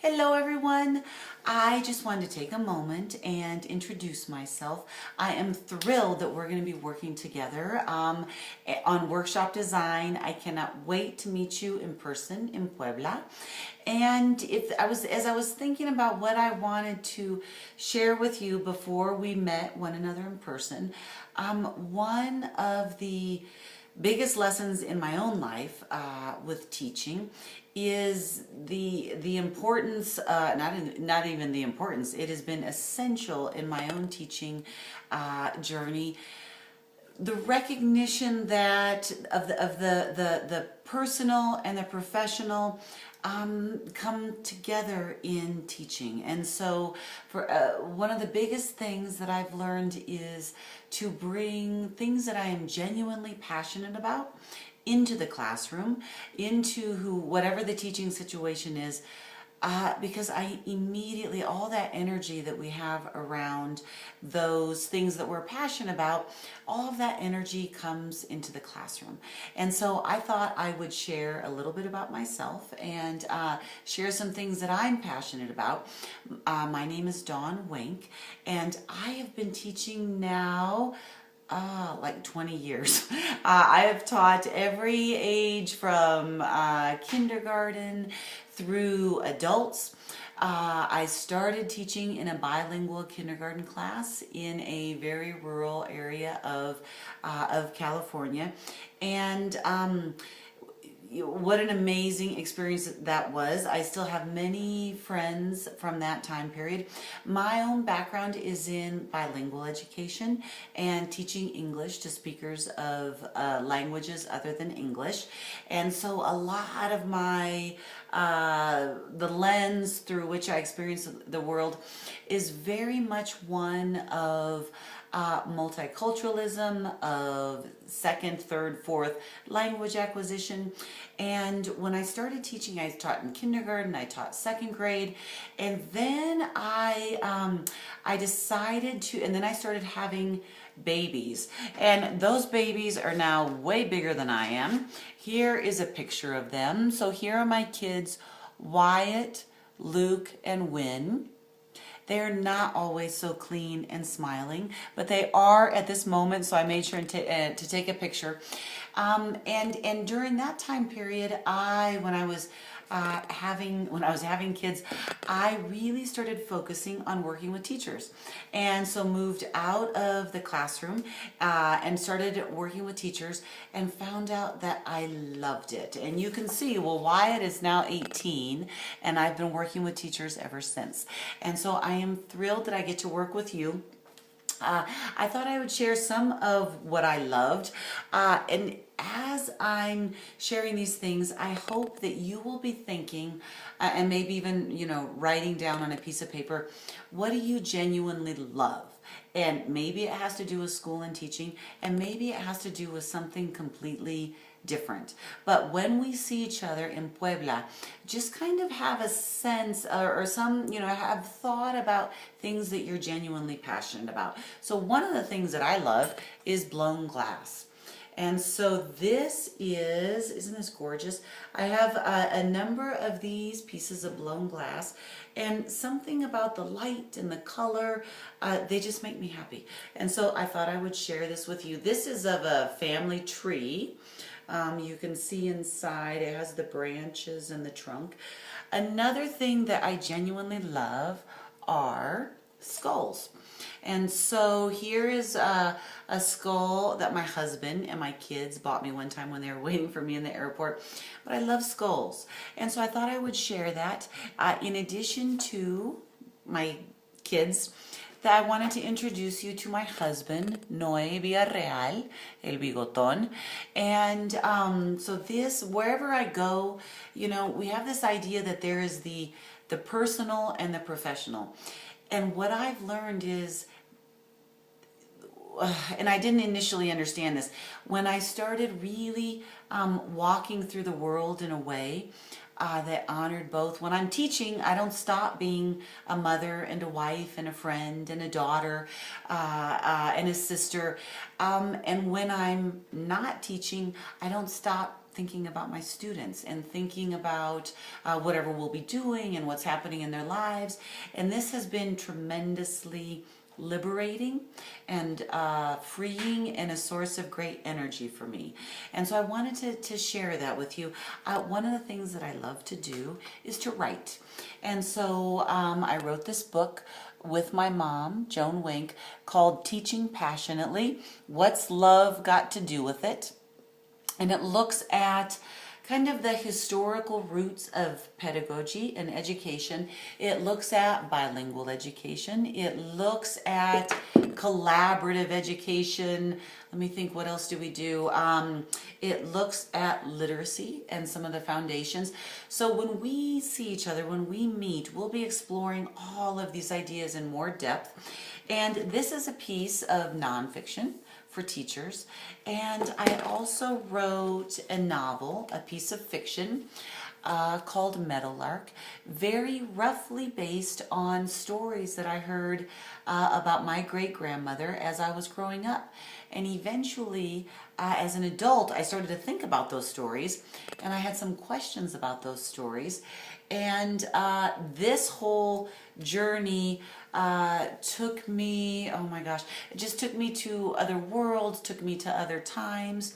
Hello everyone. I just wanted to take a moment and introduce myself. I am thrilled that we're going to be working together on workshop design. I cannot wait to meet you in person in Puebla. And as I was thinking about what I wanted to share with you before we met one another in person, one of the biggest lessons in my own life with teaching is the importance, not even the importance, it has been essential in my own teaching journey, the recognition that of the personal and the professional come together in teaching. And so for one of the biggest things that I've learned is to bring things that I am genuinely passionate about into the classroom, into whatever the teaching situation is, because I immediately, all that energy that we have around those things that we're passionate about, all of that energy comes into the classroom. And so I thought I would share a little bit about myself and share some things that I'm passionate about. My name is Dawn Wink, and I have been teaching now like 20 years. I have taught every age from kindergarten through adults. I started teaching in a bilingual kindergarten class in a very rural area of California, and what an amazing experience that was. I still have many friends from that time period. My own background is in bilingual education and teaching English to speakers of languages other than English. And so a lot of my the lens through which I experience the world is very much one of multiculturalism, of second, third, fourth language acquisition. And when I started teaching, I taught in kindergarten, I taught second grade, and then I decided to, and then I started having babies, and those babies are now way bigger than I am. Here is a picture of them. So here are my kids, Wyatt, Luke, and Wynn. They're not always so clean and smiling, but they are at this moment, so I made sure to take a picture. And during that time period, when I was having kids, I really started focusing on working with teachers, and so moved out of the classroom and started working with teachers, and found out that I loved it. And you can see, well, Wyatt is now 18, and I've been working with teachers ever since. And so I am thrilled that I get to work with you. I thought I would share some of what I loved, and as I'm sharing these things, I hope that you will be thinking, and maybe even, writing down on a piece of paper, what do you genuinely love? And maybe it has to do with school and teaching, and maybe it has to do with something completely different. But when we see each other in Puebla, just kind of have a sense or some, have thought about things that you're genuinely passionate about. So one of the things that I love is blown glass. And so this isn't this gorgeous? I have a number of these pieces of blown glass, and something about the light and the color, they just make me happy. And so I thought I would share this with you. This is of a family tree. You can see inside, it has the branches and the trunk. Another thing that I genuinely love are skulls. And so here is a skull that my husband and my kids bought me one time when they were waiting for me in the airport. But I love skulls. And so I thought I would share that. In addition to my kids, that I wanted to introduce you to my husband, Noé Villarreal, El Bigotón. And so this, wherever I go, we have this idea that there is the personal and the professional. And what I've learned is, and I didn't initially understand this, when I started really walking through the world in a way that honored both. When I'm teaching, I don't stop being a mother and a wife and a friend and a daughter and a sister. And when I'm not teaching, I don't stop thinking about my students and thinking about whatever we'll be doing and what's happening in their lives. And this has been tremendously liberating and freeing and a source of great energy for me. And so I wanted to share that with you. One of the things that I love to do is to write. And so I wrote this book with my mom, Joan Wink, called Teaching Passionately, What's Love Got to Do with It? And it looks at kind of the historical roots of pedagogy and education. It looks at bilingual education. It looks at collaborative education. Let me think, what else do we do? It looks at literacy and some of the foundations. So when we see each other, when we meet, we'll be exploring all of these ideas in more depth. And this is a piece of nonfiction for teachers. And I also wrote a novel, a piece of fiction called Meadowlark, very roughly based on stories that I heard about my great-grandmother as I was growing up. And eventually, as an adult, I started to think about those stories, and I had some questions about those stories. And this whole journey took me, oh my gosh, it just took me to other worlds, took me to other times,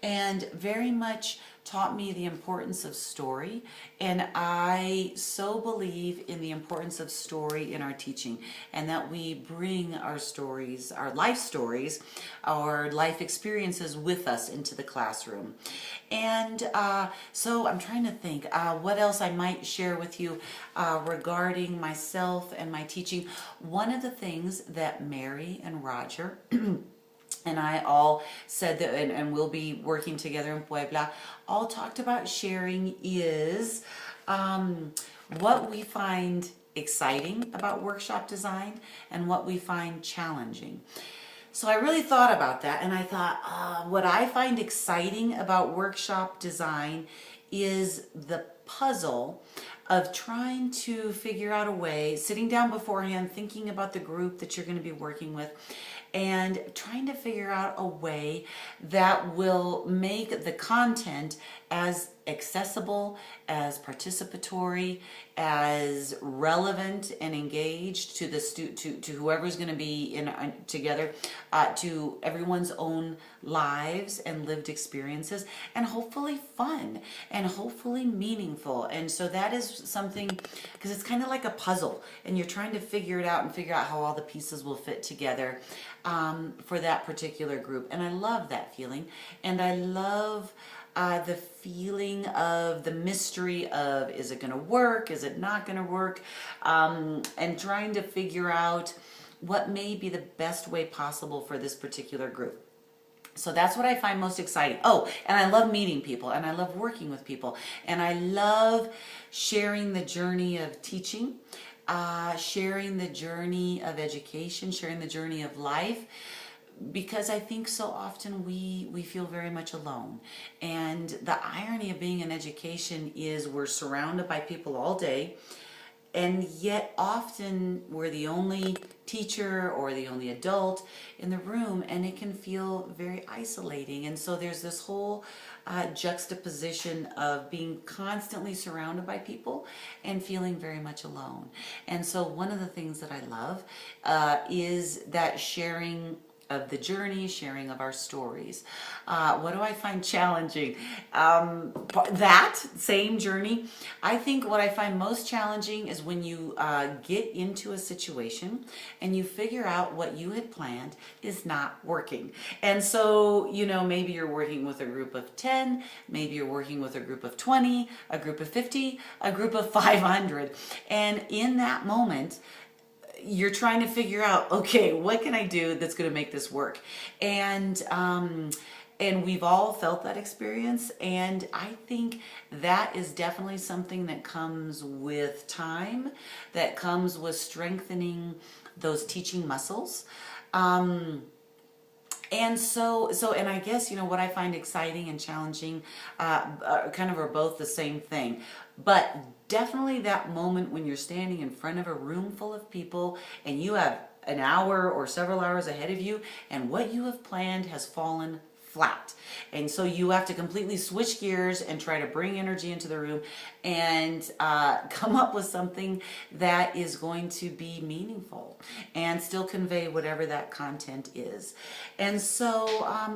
and very much taught me the importance of story. And I so believe in the importance of story in our teaching, and that we bring our stories, our life experiences with us into the classroom. And so I'm trying to think what else I might share with you regarding myself and my teaching. One of the things that Mary and Roger and I all said that, and we'll be working together in Puebla, all talked about sharing is what we find exciting about workshop design and what we find challenging. So I really thought about that, and I thought what I find exciting about workshop design is the puzzle of trying to figure out a way, sitting down beforehand, thinking about the group that you're going to be working with, and trying to figure out a way that will make the content as accessible, as participatory, as relevant and engaged to the to whoever's going to be in together, to everyone's own lives and lived experiences, and hopefully fun and hopefully meaningful. And so that is something, because it's kind of like a puzzle, and you're trying to figure it out and figure out how all the pieces will fit together for that particular group. And I love that feeling, and I love the feeling of the mystery of, is it going to work, is it not going to work, and trying to figure out what may be the best way possible for this particular group. So that's what I find most exciting. Oh, and I love meeting people, and I love working with people, and I love sharing the journey of teaching, sharing the journey of education, sharing the journey of life, because I think so often we feel very much alone. And the irony of being in education is we're surrounded by people all day, and yet often we're the only teacher or the only adult in the room, and it can feel very isolating. And so there's this whole juxtaposition of being constantly surrounded by people and feeling very much alone. And so one of the things that I love is that sharing of the journey, sharing of our stories. What do I find challenging? That same journey. I think what I find most challenging is when you get into a situation and you figure out what you had planned is not working. And so, you know, maybe you're working with a group of 10, maybe you're working with a group of 20, a group of 50, a group of 500. And in that moment, you're trying to figure out, okay, what can I do that's going to make this work? And we've all felt that experience, and I think that is definitely something that comes with time, that comes with strengthening those teaching muscles. And I guess, you know, what I find exciting and challenging kind of are both the same thing. But definitely that moment when you're standing in front of a room full of people and you have an hour or several hours ahead of you, and what you have planned has fallen flat. And so you have to completely switch gears and try to bring energy into the room and come up with something that is going to be meaningful and still convey whatever that content is. And so,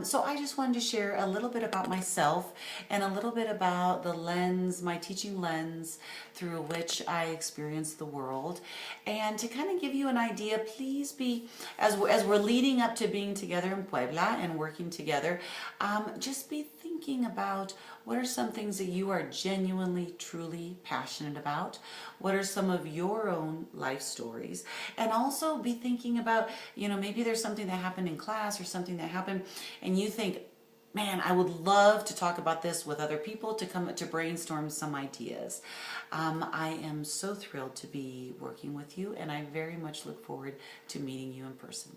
so I just wanted to share a little bit about myself and a little bit about the lens, my teaching lens through which I experience the world. And to kind of give you an idea, please be, as we're leading up to being together in Puebla and working together, just be thinking about what are some things that you are genuinely, truly passionate about? What are some of your own life stories? And also be thinking about, you know, maybe there's something that happened in class or something that happened and you think, man, I would love to talk about this with other people to come to brainstorm some ideas. I am so thrilled to be working with you, and I very much look forward to meeting you in person.